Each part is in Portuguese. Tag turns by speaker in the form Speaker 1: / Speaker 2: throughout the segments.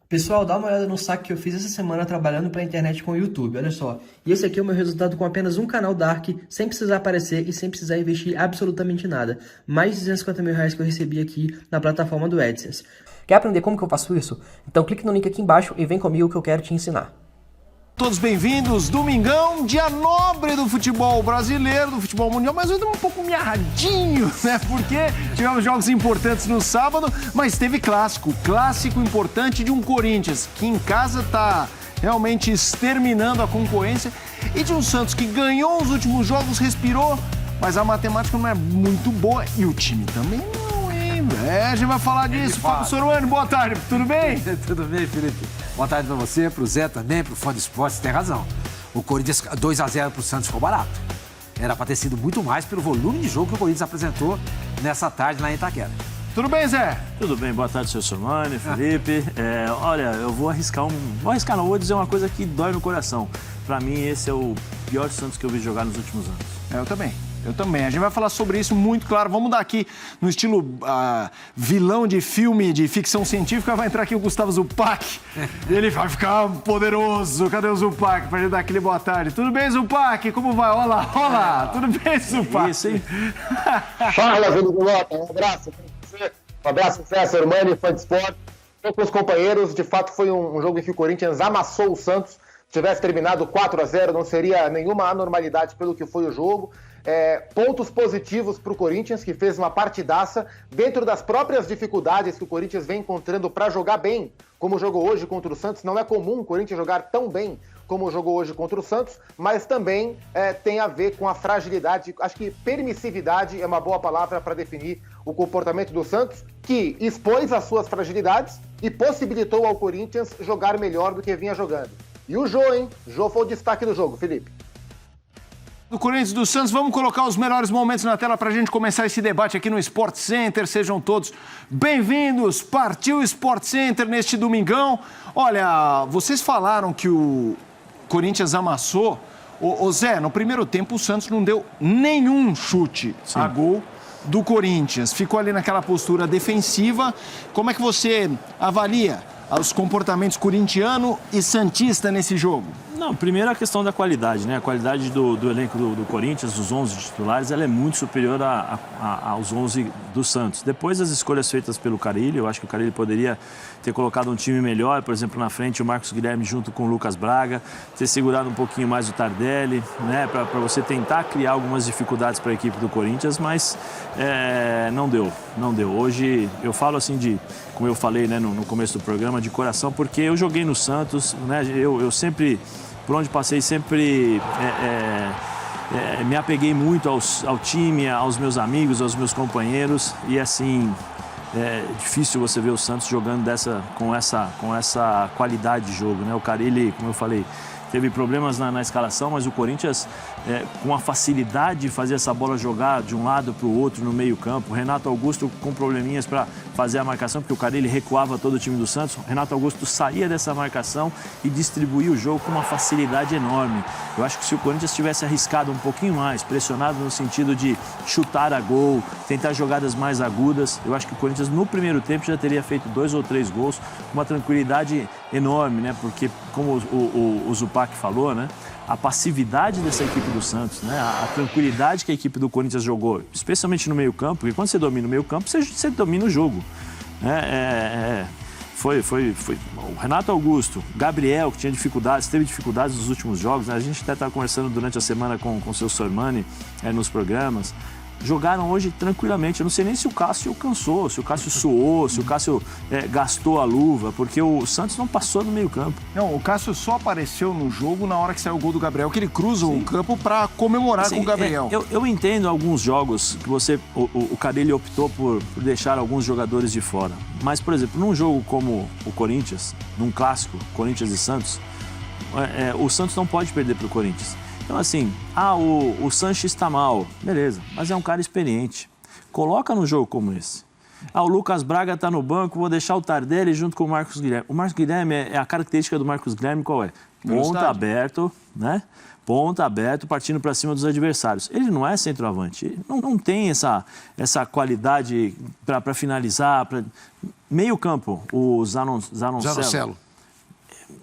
Speaker 1: Pessoal, dá uma olhada no saque que eu fiz essa semana trabalhando para a internet com o YouTube, olha só. E esse aqui é o meu resultado com apenas um canal Dark, sem precisar aparecer e sem precisar investir absolutamente nada. Mais de 250 mil reais que eu recebi aqui na plataforma do AdSense. Quer aprender como que eu faço isso? Então clique no link aqui embaixo e vem comigo que eu quero te ensinar.
Speaker 2: Todos bem-vindos, domingão, dia nobre do futebol brasileiro, do futebol mundial, mas hoje um pouco miarradinho, né? Porque tivemos jogos importantes no sábado, mas teve clássico importante de um Corinthians, que em casa tá realmente exterminando a concorrência, e de um Santos que ganhou os últimos jogos, respirou, mas a matemática não é muito boa e o time também não, hein? A gente vai falar disso. Fábio Sormani, boa tarde, tudo bem?
Speaker 3: Tudo bem, Felipe? Boa tarde pra você, pro Zé também, pro fã de esporte, você tem razão. O Corinthians 2-0 pro Santos ficou barato. Era pra ter sido muito mais pelo volume de jogo que o Corinthians apresentou nessa tarde lá em Itaquera.
Speaker 2: Tudo bem, Zé?
Speaker 4: Tudo bem, boa tarde, seu Sormani, Felipe. Olha, eu vou arriscar vou dizer uma coisa que dói no coração. Pra mim, esse é o pior Santos que eu vi jogar nos últimos anos.
Speaker 2: Eu também. A gente vai falar sobre isso muito claro. Vamos dar aqui no estilo vilão de filme de ficção científica. Vai entrar aqui o Gustavo Zupac. Ele vai ficar poderoso. Cadê o Zupac? Pra gente dar aquele boa tarde. Tudo bem, Zupac? Como vai? Olá. Tudo bem, Zupac?
Speaker 4: Isso, hein?
Speaker 5: Fala, Júlio Bilota. Um abraço pra você. Um abraço, César Sormani, fã de esporte. Estou com os companheiros. De fato, foi um jogo em que o Corinthians amassou o Santos. Se tivesse terminado 4-0, não seria nenhuma anormalidade pelo que foi o jogo. Pontos positivos para o Corinthians, que fez uma partidaça dentro das próprias dificuldades que o Corinthians vem encontrando para jogar bem, como jogou hoje contra o Santos. Não é comum o Corinthians jogar tão bem como jogou hoje contra o Santos, mas também tem a ver com a fragilidade. Acho que permissividade é uma boa palavra para definir o comportamento do Santos, que expôs as suas fragilidades e possibilitou ao Corinthians jogar melhor do que vinha jogando. E o Jô, hein? O Jô foi o destaque do jogo, Felipe.
Speaker 2: Do Corinthians e do Santos, vamos colocar os melhores momentos na tela para a gente começar esse debate aqui no Sport Center. Sejam todos bem-vindos. Partiu o Sport Center neste domingão. Olha, vocês falaram que o Corinthians amassou. Ô Zé, no primeiro tempo o Santos não deu nenhum chute a gol do Corinthians. Ficou ali naquela postura defensiva. Como é que você avalia os comportamentos corintiano e santista nesse jogo?
Speaker 4: Não, primeiro a questão da qualidade, né? A qualidade do elenco do Corinthians, dos 11 titulares, ela é muito superior aos 11 do Santos. Depois as escolhas feitas pelo Carille, eu acho que o Carille poderia ter colocado um time melhor, por exemplo, na frente o Marcos Guilherme junto com o Lucas Braga, ter segurado um pouquinho mais o Tardelli, né? Para você tentar criar algumas dificuldades para a equipe do Corinthians, mas não deu. Hoje eu falo assim como eu falei, né, no começo do programa, de coração, porque eu joguei no Santos, né? Eu sempre, por onde passei, sempre me apeguei muito ao time, aos meus amigos, aos meus companheiros, e assim, é difícil você ver o Santos jogando com essa qualidade de jogo, né? O Carille, como eu falei, teve problemas na escalação, mas o Corinthians, com a facilidade de fazer essa bola jogar de um lado para o outro no meio campo. Renato Augusto com probleminhas para fazer a marcação, porque o Carille recuava todo o time do Santos. Renato Augusto saía dessa marcação e distribuía o jogo com uma facilidade enorme. Eu acho que se o Corinthians tivesse arriscado um pouquinho mais, pressionado no sentido de chutar a gol, tentar jogadas mais agudas, eu acho que o Corinthians no primeiro tempo já teria feito 2 ou 3 gols, com uma tranquilidade enorme, né? Porque, como o Zupac falou, né? A passividade dessa equipe do Santos, né? A tranquilidade que a equipe do Corinthians jogou, especialmente no meio-campo, porque quando você domina o meio-campo, você domina o jogo. Foi o Renato Augusto, Gabriel, que tinha dificuldades, teve dificuldades nos últimos jogos, né? A gente até estava conversando durante a semana com o seu Sormani nos programas. Jogaram hoje tranquilamente. Eu não sei nem se o Cássio cansou, se o Cássio suou, se o Cássio gastou a luva, porque o Santos não passou no meio-campo.
Speaker 2: Não, o Cássio só apareceu no jogo na hora que saiu o gol do Gabriel, que ele cruza o campo para comemorar
Speaker 4: assim,
Speaker 2: com o Gabriel.
Speaker 4: Eu entendo alguns jogos que o Carille optou por deixar alguns jogadores de fora. Mas, por exemplo, num jogo como o Corinthians, num clássico, Corinthians e Santos, o Santos não pode perder para o Corinthians. Então, assim, o Sanches está mal, beleza, mas é um cara experiente. Coloca num jogo como esse. o Lucas Braga está no banco, vou deixar o Tardelli junto com o Marcos Guilherme. O Marcos Guilherme, a característica do Marcos Guilherme qual é? Ponta aberto, né? Ponta aberto, partindo para cima dos adversários. Ele não é centroavante, ele não tem essa qualidade para finalizar. Meio campo, o Zanocelo.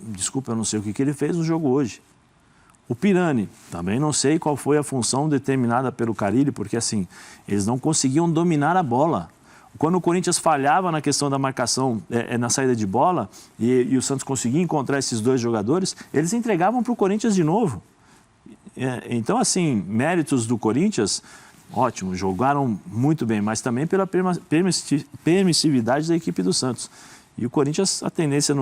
Speaker 4: Desculpa, eu não sei o que ele fez no jogo hoje. O Pirani, também não sei qual foi a função determinada pelo Carille, porque assim, eles não conseguiam dominar a bola. Quando o Corinthians falhava na questão da marcação na saída de bola e o Santos conseguia encontrar esses dois jogadores, eles entregavam para o Corinthians de novo. Então, assim, méritos do Corinthians, ótimo, jogaram muito bem, mas também pela permissividade da equipe do Santos. E o Corinthians, a tendência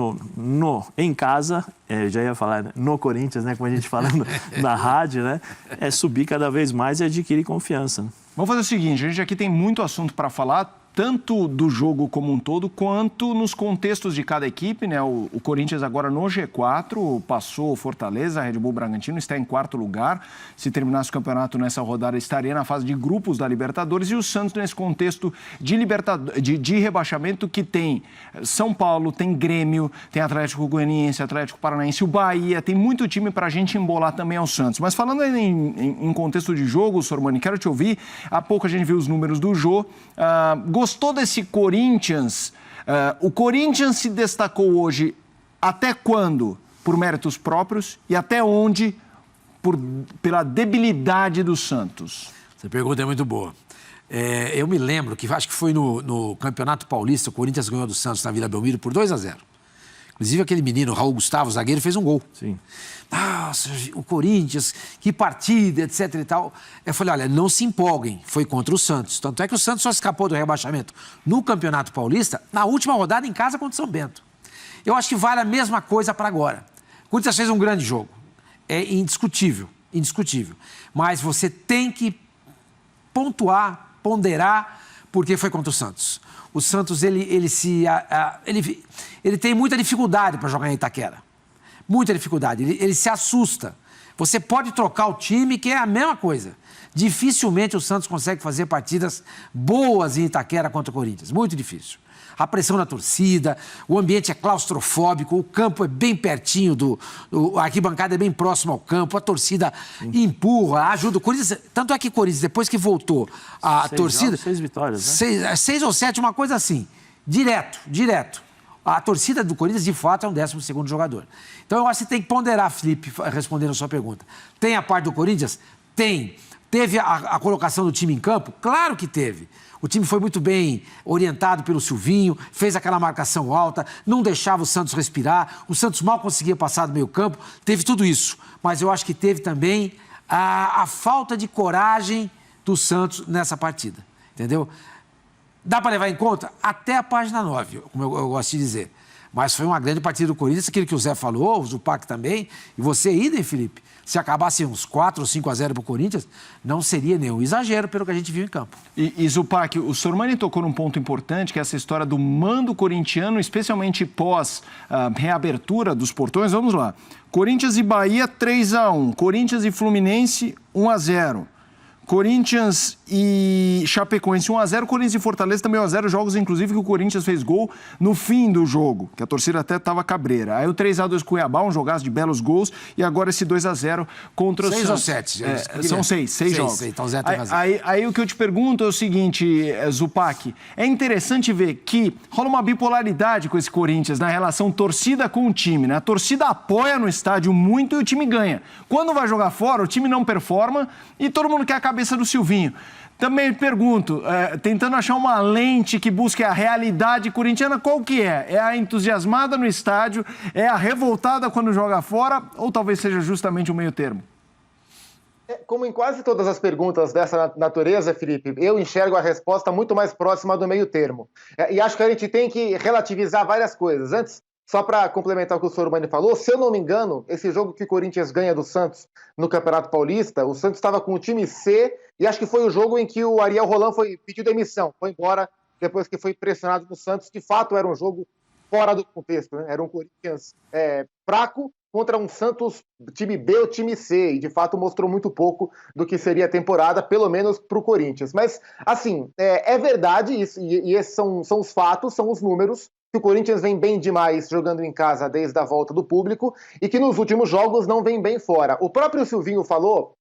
Speaker 4: em casa, já ia falar, né? No Corinthians, né? Como a gente fala na rádio, né? É subir cada vez mais e adquirir confiança. Né?
Speaker 2: Vamos fazer o seguinte, a gente aqui tem muito assunto para falar, tanto do jogo como um todo, quanto nos contextos de cada equipe, né? O Corinthians agora no G4, passou o Fortaleza, a Red Bull Bragantino, está em 4º lugar. Se terminasse o campeonato nessa rodada, estaria na fase de grupos da Libertadores. E o Santos nesse contexto de rebaixamento que tem São Paulo, tem Grêmio, tem Atlético Goianiense, Atlético Paranaense, o Bahia, tem muito time para a gente embolar também ao Santos. Mas falando em contexto de jogo, Sormani, quero te ouvir. Há pouco a gente viu os números do Jô. Gostou desse Corinthians? O Corinthians se destacou hoje até quando por méritos próprios e até onde pela debilidade do Santos?
Speaker 3: Essa pergunta é muito boa. Eu me lembro que acho que foi no Campeonato Paulista, o Corinthians ganhou do Santos na Vila Belmiro por 2-0. Inclusive aquele menino, Raul Gustavo, zagueiro, fez um gol.
Speaker 4: Sim.
Speaker 3: Nossa, o Corinthians, que partida, etc e tal. Eu falei, olha, não se empolguem, foi contra o Santos. Tanto é que o Santos só escapou do rebaixamento no Campeonato Paulista na última rodada em casa contra o São Bento. Eu acho que vale a mesma coisa para agora. O Corinthians fez um grande jogo. É indiscutível, indiscutível. Mas você tem que ponderar, porque foi contra o Santos. O Santos, ele tem muita dificuldade para jogar em Itaquera. Muita dificuldade. Ele se assusta. Você pode trocar o time, que é a mesma coisa. Dificilmente o Santos consegue fazer partidas boas em Itaquera contra o Corinthians. Muito difícil. A pressão da torcida, o ambiente é claustrofóbico, o campo é bem pertinho a arquibancada é bem próximo ao campo, a torcida empurra, ajuda o Corinthians. Tanto é que o Corinthians, depois que voltou a torcida...
Speaker 4: 6 vitórias, né?
Speaker 3: 6 ou 7, uma coisa assim. Direto. A torcida do Corinthians, de fato, é um 12º jogador. Então, eu acho que você tem que ponderar, Felipe, respondendo a sua pergunta. Tem a parte do Corinthians? Tem. Teve a colocação do time em campo? Claro que teve. O time foi muito bem orientado pelo Silvinho, fez aquela marcação alta, não deixava o Santos respirar, o Santos mal conseguia passar do meio campo, teve tudo isso. Mas eu acho que teve também a falta de coragem do Santos nessa partida, entendeu? Dá para levar em conta? Até a página 9, como eu gosto de dizer. Mas foi uma grande partida do Corinthians, aquilo que o Zé falou, o Zupac também, e você idem, Felipe. Se acabasse uns 4 ou 5-0 para o Corinthians, não seria nenhum exagero pelo que a gente viu em campo.
Speaker 2: E Zupac, o Sormani tocou num ponto importante, que é essa história do mando corintiano, especialmente pós reabertura dos portões. Vamos lá. Corinthians e Bahia, 3-1. Corinthians e Fluminense, 1-0. Corinthians e Chapecoense 1-0, Corinthians e Fortaleza também 1-0, jogos inclusive que o Corinthians fez gol no fim do jogo, que a torcida até estava cabreira. Aí o 3-2 Cuiabá, um jogaço de belos gols, e agora esse 2-0 contra o Santos.
Speaker 3: 6 ou 7?
Speaker 2: São 6 jogos.
Speaker 3: Então o Zé tem razão.
Speaker 2: Aí o que eu te pergunto é o seguinte, Zupac, é interessante ver que rola uma bipolaridade com esse Corinthians na relação torcida com o time, né? A torcida apoia no estádio muito e o time ganha. Quando vai jogar fora, o time não performa e todo mundo quer a cabeça do Silvinho. Também pergunto, tentando achar uma lente que busque a realidade corintiana, qual que é? É a entusiasmada no estádio? É a revoltada quando joga fora? Ou talvez seja justamente o meio termo?
Speaker 5: Como em quase todas as perguntas dessa natureza, Felipe, eu enxergo a resposta muito mais próxima do meio termo. E acho que a gente tem que relativizar várias coisas. Antes, só para complementar o que o Sormani falou, se eu não me engano, esse jogo que o Corinthians ganha do Santos no Campeonato Paulista, o Santos estava com o time C e acho que foi o jogo em que o Ariel Roland pediu demissão, foi embora depois que foi pressionado no Santos. De fato, era um jogo fora do contexto, né? Era um Corinthians fraco contra um Santos time B ou time C, e de fato mostrou muito pouco do que seria a temporada, pelo menos para o Corinthians. Mas, assim, é verdade isso, e esses são os fatos, são os números, que o Corinthians vem bem demais jogando em casa desde a volta do público, e que nos últimos jogos não vem bem fora. O próprio Silvinho falou,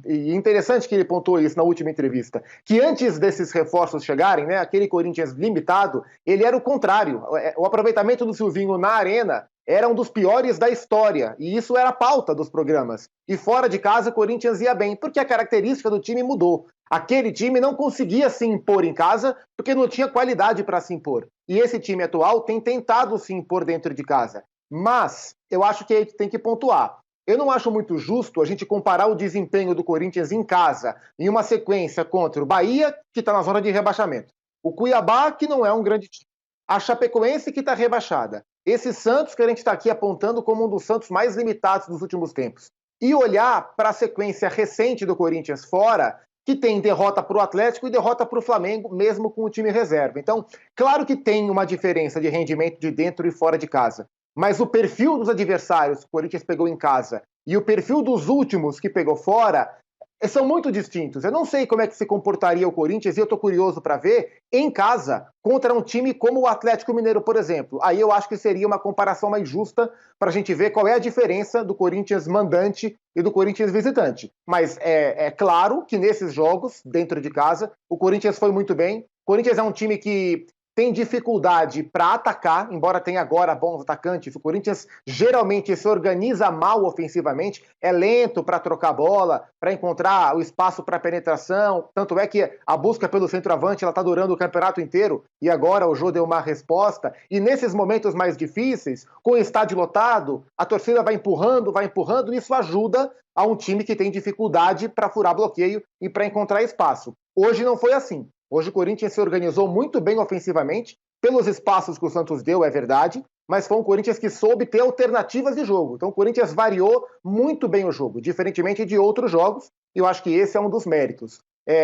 Speaker 5: e interessante que ele pontuou isso na última entrevista, que antes desses reforços chegarem, né, aquele Corinthians limitado, ele era o contrário. O aproveitamento do Silvinho na arena era um dos piores da história, e isso era a pauta dos programas. E fora de casa o Corinthians ia bem, porque a característica do time mudou. Aquele time não conseguia se impor em casa porque não tinha qualidade para se impor. E esse time atual tem tentado se impor dentro de casa. Mas eu acho que a gente tem que pontuar. Eu não acho muito justo a gente comparar o desempenho do Corinthians em casa em uma sequência contra o Bahia, que está na zona de rebaixamento, o Cuiabá, que não é um grande time, a Chapecoense, que está rebaixada, esse Santos que a gente está aqui apontando como um dos Santos mais limitados dos últimos tempos, e olhar para a sequência recente do Corinthians fora, que tem derrota para o Atlético e derrota para o Flamengo, mesmo com o time reserva. Então, claro que tem uma diferença de rendimento de dentro e fora de casa. Mas o perfil dos adversários que o Corinthians pegou em casa e o perfil dos últimos que pegou fora são muito distintos. Eu não sei como é que se comportaria o Corinthians, e eu estou curioso para ver, em casa, contra um time como o Atlético Mineiro, por exemplo. Aí eu acho que seria uma comparação mais justa para a gente ver qual é a diferença do Corinthians mandante e do Corinthians visitante. Mas é claro que nesses jogos, dentro de casa, o Corinthians foi muito bem. O Corinthians é um time que tem dificuldade para atacar, embora tenha agora bons atacantes. O Corinthians geralmente se organiza mal ofensivamente, é lento para trocar bola, para encontrar o espaço para penetração. Tanto é que a busca pelo centroavante está durando o campeonato inteiro, e agora o Jô deu uma resposta. E nesses momentos mais difíceis, com o estádio lotado, a torcida vai empurrando, e isso ajuda a um time que tem dificuldade para furar bloqueio e para encontrar espaço. Hoje não foi assim. Hoje o Corinthians se organizou muito bem ofensivamente, pelos espaços que o Santos deu, é verdade, mas foi um Corinthians que soube ter alternativas de jogo. Então o Corinthians variou muito bem o jogo, diferentemente de outros jogos, e eu acho que esse é um dos méritos.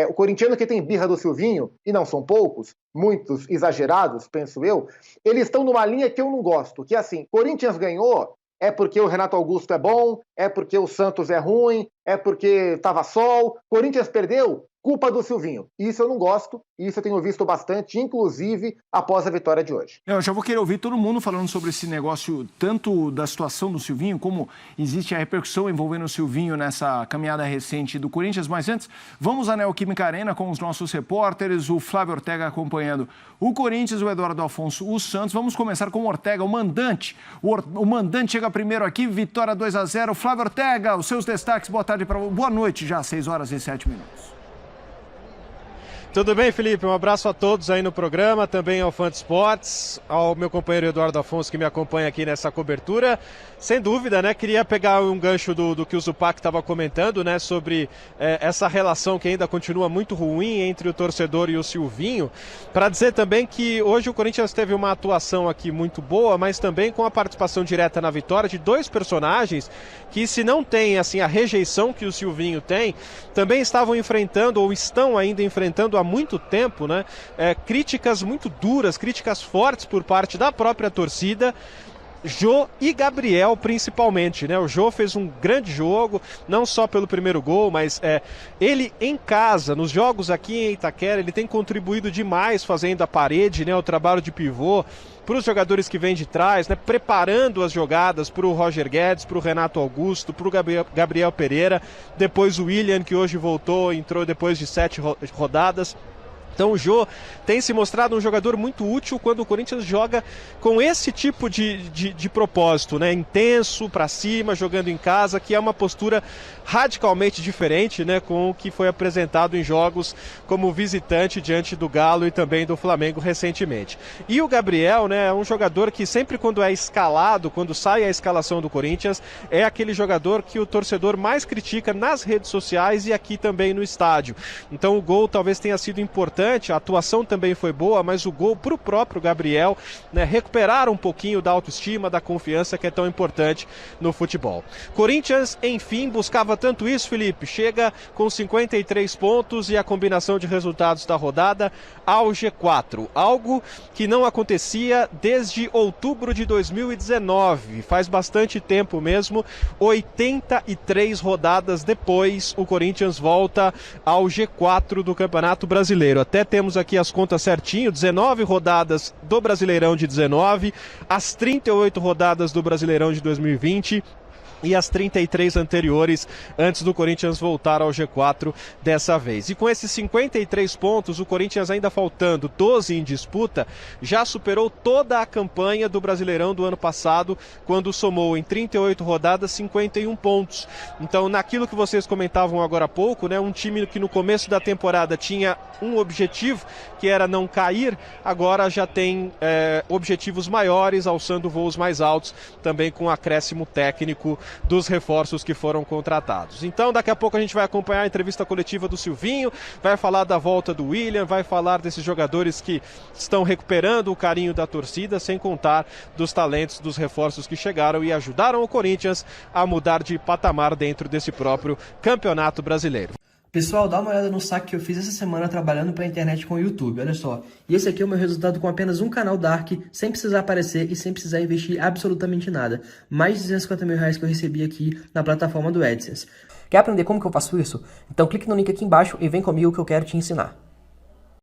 Speaker 5: O corintiano que tem birra do Silvinho, e não são poucos, muitos exagerados, penso eu, eles estão numa linha que eu não gosto, que é assim, Corinthians ganhou, é porque o Renato Augusto é bom, é porque o Santos é ruim, é porque estava sol, Corinthians perdeu, culpa do Silvinho. Isso eu não gosto, e isso eu tenho visto bastante, inclusive após a vitória de hoje.
Speaker 2: Eu já vou querer ouvir todo mundo falando sobre esse negócio, tanto da situação do Silvinho, como existe a repercussão envolvendo o Silvinho nessa caminhada recente do Corinthians. Mas antes, vamos à Neoquímica Arena com os nossos repórteres, o Flávio Ortega acompanhando o Corinthians, o Eduardo Afonso, o Santos. Vamos começar com o Ortega, o mandante. O mandante chega primeiro aqui, vitória 2-0. Flávio Ortega, os seus destaques, boa noite já, 6h07.
Speaker 6: Tudo bem, Felipe? Um abraço a todos aí no programa, também ao Fã de Esportes, ao meu companheiro Eduardo Afonso, que me acompanha aqui nessa cobertura. Sem dúvida, né? Queria pegar um gancho do que o Zupac estava comentando, né? Sobre essa relação que ainda continua muito ruim entre o torcedor e o Silvinho. Para dizer também que hoje o Corinthians teve uma atuação aqui muito boa, mas também com a participação direta na vitória de dois personagens que, se não tem assim a rejeição que o Silvinho tem, também estavam enfrentando ou estão ainda enfrentando há muito tempo, né? Críticas muito duras, críticas fortes por parte da própria torcida. Jô e Gabriel principalmente, né? O Jô fez um grande jogo, não só pelo primeiro gol, mas ele em casa, nos jogos aqui em Itaquera, ele tem contribuído demais fazendo a parede, né? O trabalho de pivô para os jogadores que vêm de trás, né? Preparando as jogadas para o Roger Guedes, para o Renato Augusto, para o Gabriel Pereira, depois o William, que hoje voltou, entrou depois de 7 rodadas. Então o Jô tem se mostrado um jogador muito útil quando o Corinthians joga com esse tipo de propósito, né? Intenso, para cima, jogando em casa, que é uma postura radicalmente diferente, né? Com o que foi apresentado em jogos como visitante diante do Galo e também do Flamengo recentemente. E o Gabriel, né? É um jogador que sempre quando é escalado, quando sai a escalação do Corinthians, é aquele jogador que o torcedor mais critica nas redes sociais e aqui também no estádio. Então o gol talvez tenha sido importante importante, a atuação também foi boa, mas o gol para o próprio Gabriel, né, recuperar um pouquinho da autoestima, da confiança que é tão importante no futebol. Corinthians, enfim, buscava tanto isso, Felipe, chega com 53 pontos e a combinação de resultados da rodada ao G4, algo que não acontecia desde outubro de 2019, faz bastante tempo mesmo, 83 rodadas depois, o Corinthians volta ao G4 do Campeonato Brasileiro. Até temos aqui as contas certinho, 19 rodadas do Brasileirão de 19, as 38 rodadas do Brasileirão de 2020 e as 33 anteriores antes do Corinthians voltar ao G4 dessa vez. E com esses 53 pontos, o Corinthians ainda faltando 12 em disputa, já superou toda a campanha do Brasileirão do ano passado, quando somou em 38 rodadas 51 pontos. Então, naquilo que vocês comentavam agora há pouco, né, um time que no começo da temporada tinha um objetivo, que era não cair, agora já tem objetivos maiores, alçando voos mais altos, também com acréscimo técnico dos reforços que foram contratados. Então, daqui a pouco a gente vai acompanhar a entrevista coletiva do Silvinho, vai falar da volta do William, vai falar desses jogadores que estão recuperando o carinho da torcida, sem contar dos talentos dos reforços que chegaram e ajudaram o Corinthians a mudar de patamar dentro desse próprio Campeonato Brasileiro.
Speaker 1: Pessoal, dá uma olhada no saque que eu fiz essa semana trabalhando para a internet com o YouTube, olha só. E esse aqui é o meu resultado com apenas um canal Dark, sem precisar aparecer e sem precisar investir absolutamente nada. Mais de 250 mil reais que eu recebi aqui na plataforma do AdSense. Quer aprender como que eu faço isso? Então clique no link aqui embaixo e vem comigo que eu quero te ensinar.